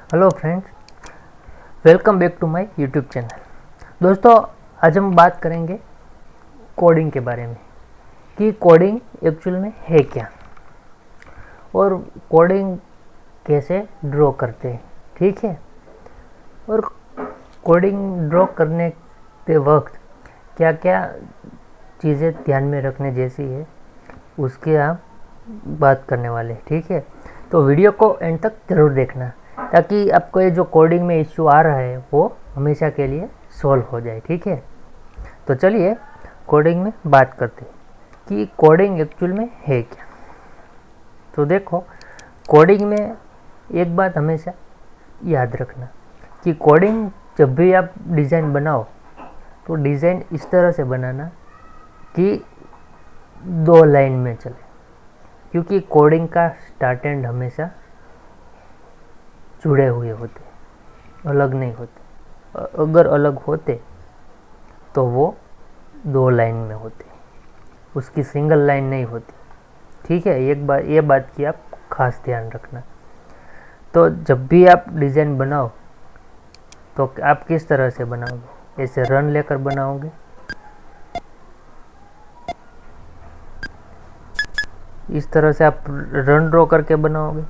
Hello friends, welcome back to my YouTube channel. दोस्तों, आज हम बात करेंगे कोडिंग के बारे में कि कोडिंग एक्चुअल में है क्या और कोडिंग कैसे ड्रॉ करते हैं। ठीक है, और कोडिंग ड्रॉ करने के वक्त क्या क्या चीज़ें ध्यान में रखने जैसी है उसकी आप बात करने वाले हैं। ठीक है, तो वीडियो को एंड तक ज़रूर देखना ताकि आपको ये जो कोडिंग में इश्यू आ रहा है वो हमेशा के लिए सॉल्व हो जाए। ठीक है, तो चलिए कोडिंग में बात करते हैं कि कोडिंग एक्चुअल में है क्या। तो देखो, कोडिंग में एक बात हमेशा याद रखना कि कोडिंग जब भी आप डिज़ाइन बनाओ तो डिज़ाइन इस तरह से बनाना कि दो लाइन में चले, क्योंकि कोडिंग का स्टार्ट एंड हमेशा जुड़े हुए होते, अलग नहीं होते। अगर अलग होते तो वो दो लाइन में होते, उसकी सिंगल लाइन नहीं होती। ठीक है, एक बार ये बात की आप खास ध्यान रखना। तो जब भी आप डिज़ाइन बनाओ तो आप किस तरह से बनाओगे? ऐसे रन लेकर बनाओगे, इस तरह से आप रन ड्रॉ करके बनाओगे?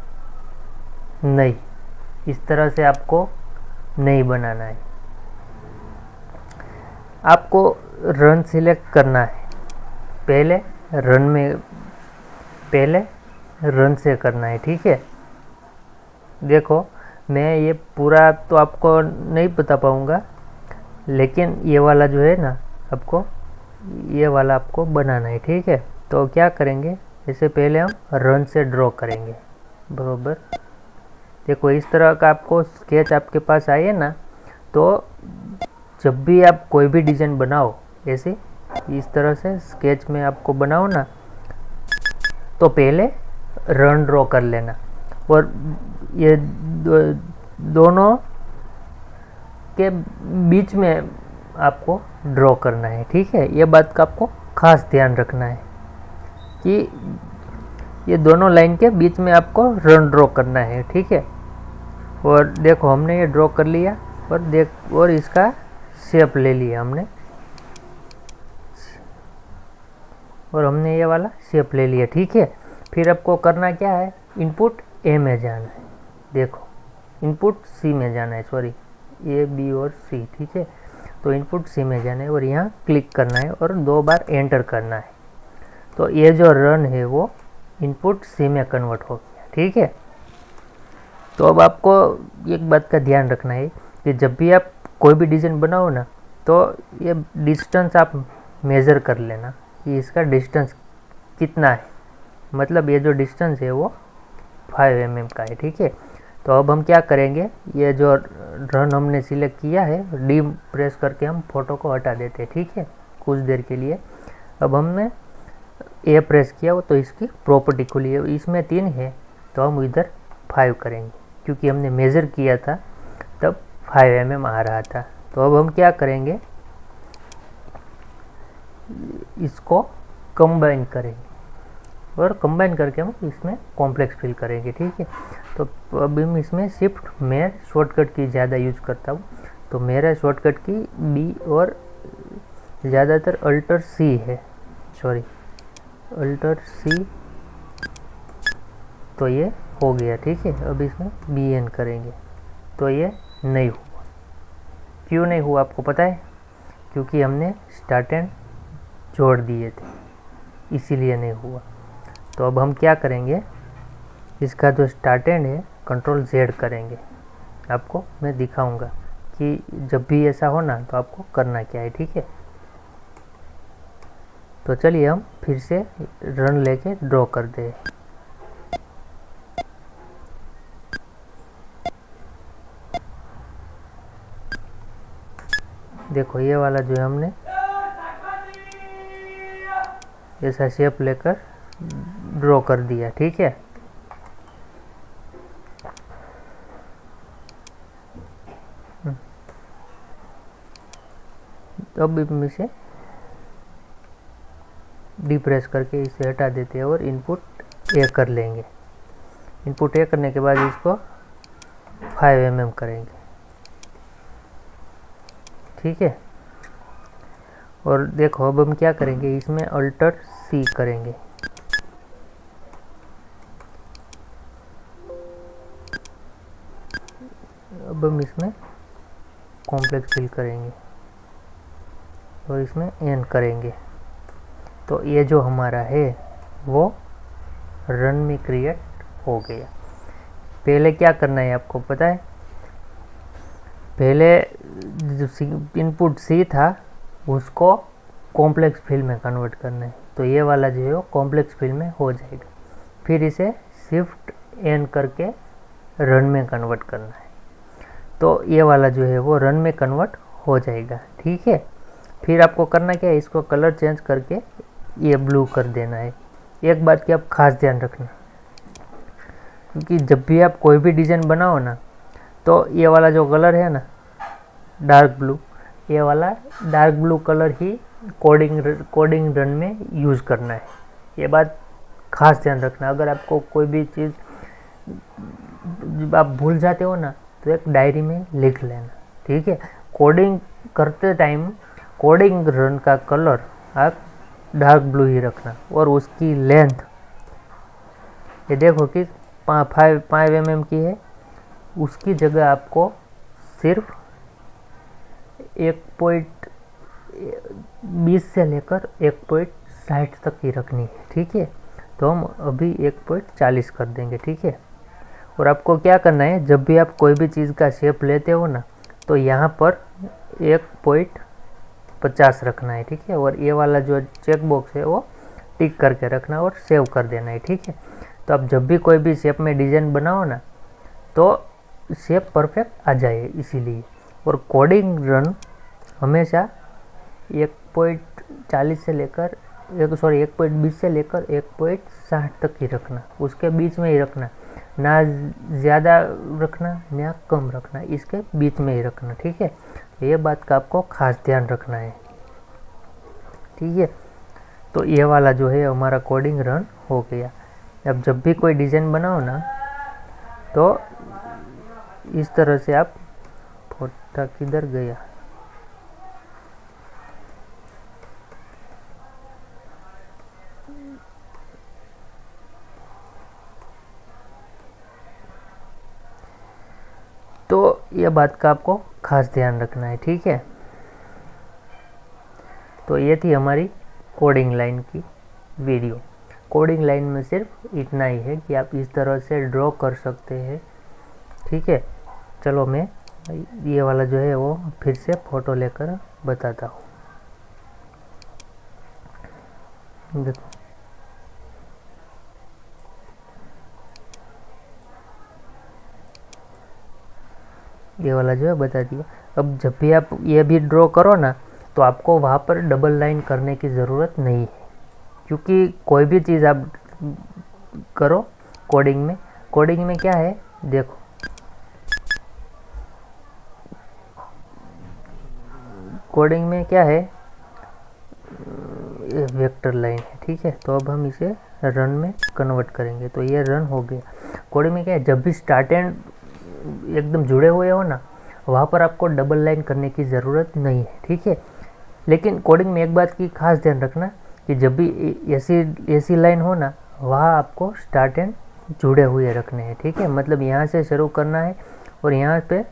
नहीं, इस तरह से आपको नहीं बनाना है। आपको रन सिलेक्ट करना है, पहले रन से करना है। ठीक है, देखो मैं ये पूरा तो आपको नहीं बता पाऊँगा, लेकिन ये वाला जो है ना, ये वाला आपको बनाना है। ठीक है, तो क्या करेंगे, इससे पहले हम रन से ड्रॉ करेंगे। बरोबर, देखो इस तरह का आपको स्केच आपके पास आए ना, तो जब भी आप कोई भी डिज़ाइन बनाओ ऐसे इस तरह से स्केच में आपको बनाओ ना, तो पहले रन ड्रॉ कर लेना और ये दोनों के बीच में आपको ड्रॉ करना है। ठीक है, ये बात का आपको खास ध्यान रखना है कि ये दोनों लाइन के बीच में आपको रन ड्रॉ करना है। ठीक है, और देखो हमने ये ड्रॉ कर लिया और इसका शेप ले लिया हमने, और हमने ये वाला शेप ले लिया। ठीक है, फिर आपको करना क्या है, इनपुट ए में जाना है। देखो इनपुट सी में जाना है, सॉरी ए बी और सी। ठीक है, तो इनपुट सी में जाना है और यहाँ क्लिक करना है और 2 बार एंटर करना है। तो ये जो रन है वो इनपुट सी में कन्वर्ट हो गया। ठीक है, तो अब आपको एक बात का ध्यान रखना है कि जब भी आप कोई भी डिज़ाइन बनाओ ना, तो ये डिस्टेंस आप मेज़र कर लेना कि इसका डिस्टेंस कितना है। मतलब ये जो डिस्टेंस है वो 5 mm का है। ठीक है, तो अब हम क्या करेंगे, ये जो रन हमने सिलेक्ट किया है, डी प्रेस करके हम फोटो को हटा देते हैं। ठीक है, कुछ देर के लिए। अब हमने ए प्रेस किया हो तो इसकी प्रॉपर्टी खुली है, इसमें 3 है तो हम इधर 5 करेंगे, क्योंकि हमने मेज़र किया था तब 5 mm आ रहा था। तो अब हम क्या करेंगे, इसको कंबाइन करेंगे और कंबाइन करके हम इसमें कॉम्प्लेक्स फिल करेंगे। ठीक है, तो अब हम इसमें शिफ्ट, मैं शॉर्टकट की ज़्यादा यूज करता हूँ, तो मेरा शॉर्टकट की बी और ज़्यादातर अल्टर सी है, सॉरी अल्टर सी। तो ये हो गया। ठीक है, अब इसमें बी एन करेंगे तो ये नहीं हुआ। क्यों नहीं हुआ आपको पता है? क्योंकि हमने स्टार्ट एंड जोड़ दिए थे, इसीलिए नहीं हुआ। तो अब हम क्या करेंगे, इसका जो स्टार्ट एंड है कंट्रोल Z करेंगे। आपको मैं दिखाऊंगा कि जब भी ऐसा हो ना तो आपको करना क्या है। ठीक है, तो चलिए हम फिर से रन लेके ड्रॉ कर दे। देखो ये वाला जो है हमने ऐसा शेप लेकर ड्रॉ कर दिया। ठीक है, तो अब हम इसे डिप्रेस करके इसे हटा देते हैं और इनपुट ए कर लेंगे। इनपुट ए करने के बाद इसको 5 mm करेंगे, ठीक है। और देखो अब हम क्या करेंगे, इसमें अल्टर C करेंगे। अब हम इसमें कॉम्प्लेक्स फिल करेंगे और इसमें N करेंगे। तो ये जो हमारा है वो रन में क्रिएट हो गया। पहले क्या करना है आपको पता है, पहले जो इनपुट C था उसको कॉम्प्लेक्स फिल में कन्वर्ट करना है। तो ये वाला जो है वो कॉम्प्लेक्स फिल में हो जाएगा, फिर इसे शिफ्ट N करके रन में कन्वर्ट करना है। तो ये वाला जो है वो रन में कन्वर्ट हो जाएगा, ठीक है। फिर आपको करना क्या है, इसको कलर चेंज करके ये ब्लू कर देना है। एक बात की आप खास ध्यान रखना, क्योंकि जब भी आप कोई भी डिज़ाइन बनाओ ना, तो ये वाला जो कलर है ना डार्क ब्लू, ये वाला डार्क ब्लू कलर ही कोडिंग रन में यूज़ करना है। ये बात खास ध्यान रखना। अगर आपको कोई भी चीज़ जब आप भूल जाते हो ना, तो एक डायरी में लिख लेना, ठीक है। कोडिंग करते टाइम कोडिंग रन का कलर आप डार्क ब्लू ही रखना, और उसकी लेंथ ये देखो कि 5 mm की है, उसकी जगह आपको सिर्फ 1.20 से लेकर 1.60 तक ही रखनी है, ठीक है। तो हम अभी 1.40 कर देंगे, ठीक है। और आपको क्या करना है, जब भी आप कोई भी चीज़ का शेप लेते हो ना, तो यहाँ पर 1.50 रखना है, ठीक है। और ये वाला जो चेक बॉक्स है वो टिक करके रखना और सेव कर देना है, ठीक है। तो आप जब भी कोई भी शेप में डिज़ाइन बनाओ ना, तो शेप परफेक्ट आ जाए इसीलिए। और कोडिंग रन हमेशा 1.40 से लेकर 1.20 से लेकर 1.60 तक ही रखना, उसके बीच में ही रखना, ना ज़्यादा रखना ना कम रखना, इसके बीच में ही रखना, ठीक है। ये बात का आपको खास ध्यान रखना है, ठीक है। तो ये वाला जो है हमारा कोडिंग रन हो गया। अब जब भी कोई डिज़ाइन बनाओ ना, तो इस तरह से आप फोटा किधर गया, तो ये बात का आपको खास ध्यान रखना है, ठीक है। तो ये थी हमारी कोडिंग लाइन की वीडियो। कोडिंग लाइन में सिर्फ इतना ही है कि आप इस तरह से ड्रॉ कर सकते हैं, ठीक है। चलो मैं ये वाला जो है वो फिर से फ़ोटो लेकर बताता हूँ। देखो ये वाला जो है बता दिया। अब जब भी आप ये भी ड्रॉ करो ना, तो आपको वहाँ पर डबल लाइन करने की ज़रूरत नहीं है, क्योंकि कोई भी चीज़ आप करो कोडिंग में क्या है, देखो कोडिंग में क्या है, ये वेक्टर लाइन है, ठीक है। तो अब हम इसे रन में कन्वर्ट करेंगे, तो ये रन हो गया। कोडिंग में क्या है, जब भी स्टार्ट एंड एकदम जुड़े हुए हो ना, वहाँ पर आपको डबल लाइन करने की ज़रूरत नहीं है, ठीक है। लेकिन कोडिंग में एक बात की खास ध्यान रखना कि जब भी ऐसी लाइन हो ना, वहाँ आपको स्टार्ट एंड जुड़े हुए रखने हैं, ठीक है। मतलब यहाँ से शुरू करना है और यहाँ पे,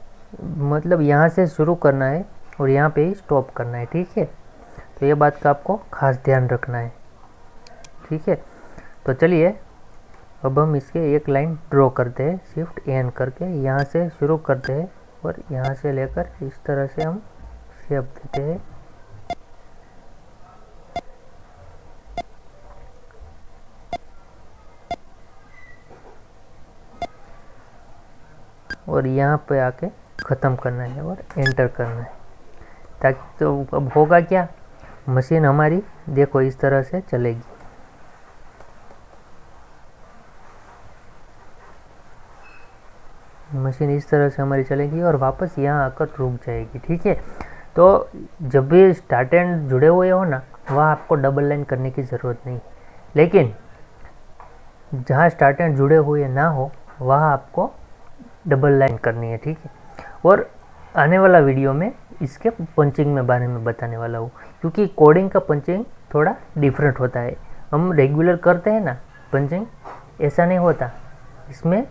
मतलब यहाँ से शुरू करना है और यहाँ पे ही स्टॉप करना है, ठीक है। तो ये बात का आपको खास ध्यान रखना है, ठीक है। तो चलिए अब हम इसके एक लाइन ड्रॉ करते हैं, शिफ्ट एन करके यहाँ से शुरू करते हैं और यहाँ से लेकर इस तरह से हम शेप देते हैं। और यहाँ पे आके ख़त्म करना है और एंटर करना है, ताकि तो अब होगा क्या, मशीन हमारी देखो इस तरह से चलेगी। मशीन इस तरह से हमारी चलेगी और वापस यहाँ आकर रुक जाएगी, ठीक है। तो जब भी स्टार्ट एंड जुड़े हुए हो ना, वहाँ आपको डबल लाइन करने की ज़रूरत नहीं है। लेकिन जहाँ स्टार्ट एंड जुड़े हुए ना हो, वहाँ आपको डबल लाइन करनी है, ठीक है। और आने वाला वीडियो में इसके पंचिंग में बारे में बताने वाला हूँ, क्योंकि कोडिंग का पंचिंग थोड़ा डिफरेंट होता है। हम रेगुलर करते हैं ना पंचिंग, ऐसा नहीं होता, इसमें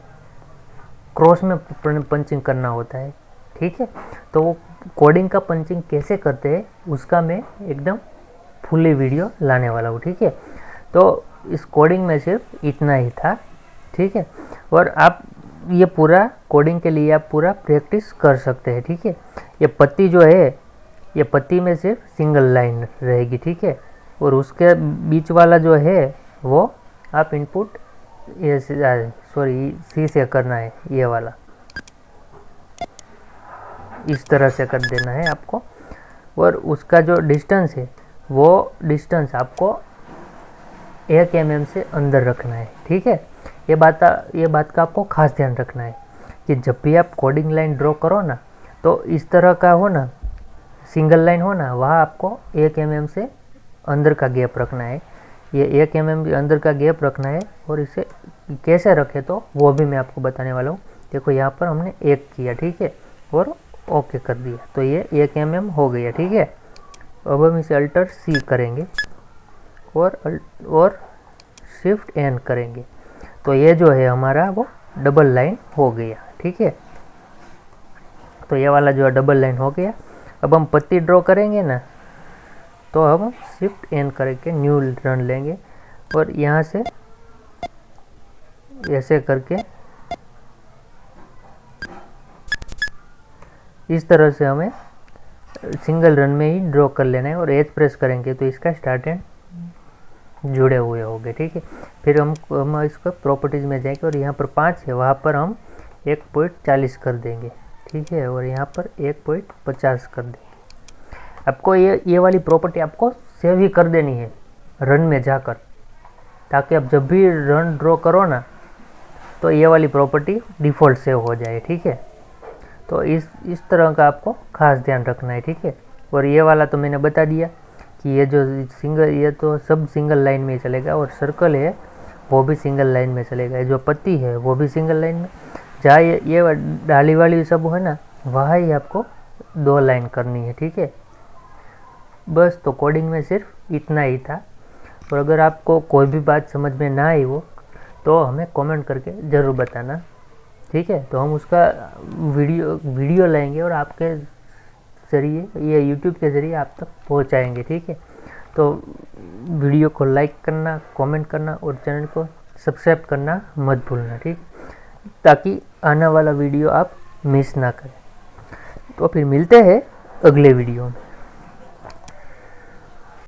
क्रॉस में पंचिंग करना होता है, ठीक है। तो वो कोडिंग का पंचिंग कैसे करते हैं उसका मैं एकदम फुली वीडियो लाने वाला हूँ, ठीक है। तो इस कोडिंग में सिर्फ इतना ही था, ठीक है। और आप ये पूरा कोडिंग के लिए आप पूरा प्रैक्टिस कर सकते हैं, ठीक है। ये पत्ती जो है, ये पत्ती में सिर्फ सिंगल लाइन रहेगी, ठीक है। और उसके बीच वाला जो है वो आप इनपुट ये सी से करना है, ये वाला इस तरह से कर देना है आपको। और उसका जो डिस्टेंस है वो डिस्टेंस आपको 1 mm से अंदर रखना है, ठीक है। ये बात का आपको खास ध्यान रखना है कि जब भी आप कोडिंग लाइन ड्रॉ करो ना, तो इस तरह का हो ना, सिंगल लाइन हो ना, वहाँ आपको 1 mm से अंदर का गैप रखना है। ये 1 mm अंदर का गैप रखना है। और इसे कैसे रखें तो वो भी मैं आपको बताने वाला हूँ। देखो यहाँ पर हमने 1 किया, ठीक है, और ओके कर दिया, तो ये 1 mm हो गया, ठीक है। अब हम इसे अल्टर C करेंगे और शिफ्ट N करेंगे, तो ये जो है हमारा वो डबल लाइन हो गया, ठीक है। तो ये वाला जो है डबल लाइन हो गया। अब हम पत्ती ड्रॉ करेंगे ना, तो हम शिफ्ट N करके न्यू रन लेंगे और यहाँ से ऐसे करके इस तरह से हमें सिंगल रन में ही ड्रॉ कर लेना है। और एज प्रेस करेंगे तो इसका स्टार्ट एंड जुड़े हुए होंगे, ठीक है। फिर हम इसको प्रॉपर्टीज़ में जाएंगे और यहाँ पर 5 है, वहाँ पर हम 1.40 कर देंगे, ठीक है। और यहाँ पर 1.50 कर देंगे। आपको ये वाली प्रॉपर्टी आपको सेव ही कर देनी है रन में जाकर, ताकि आप जब भी रन ड्रॉ करो ना, तो ये वाली प्रॉपर्टी डिफ़ॉल्ट सेव हो जाए, ठीक है। तो इस तरह का आपको खास ध्यान रखना है, ठीक है। और ये वाला तो मैंने बता दिया कि ये जो ये तो सब सिंगल लाइन में चलेगा, और सर्कल है वो भी सिंगल लाइन में चलेगा, जो पत्ती है वो भी सिंगल लाइन में। जहाँ ये डाली वाली सब है ना, वहाँ ही आपको 2 लाइन करनी है, ठीक है। बस, तो कोडिंग में सिर्फ इतना ही था। और अगर आपको कोई भी बात समझ में ना आई हो तो हमें कमेंट करके ज़रूर बताना, ठीक है। तो हम उसका वीडियो लाएंगे और आपके ज़रिए, ये YouTube के ज़रिए आप तक पहुंचाएंगे, ठीक है। तो वीडियो को लाइक करना, कमेंट करना और चैनल को सब्सक्राइब करना मत भूलना, ठीक, ताकि आने वाला वीडियो आप मिस ना करें। तो फिर मिलते हैं अगले वीडियो में।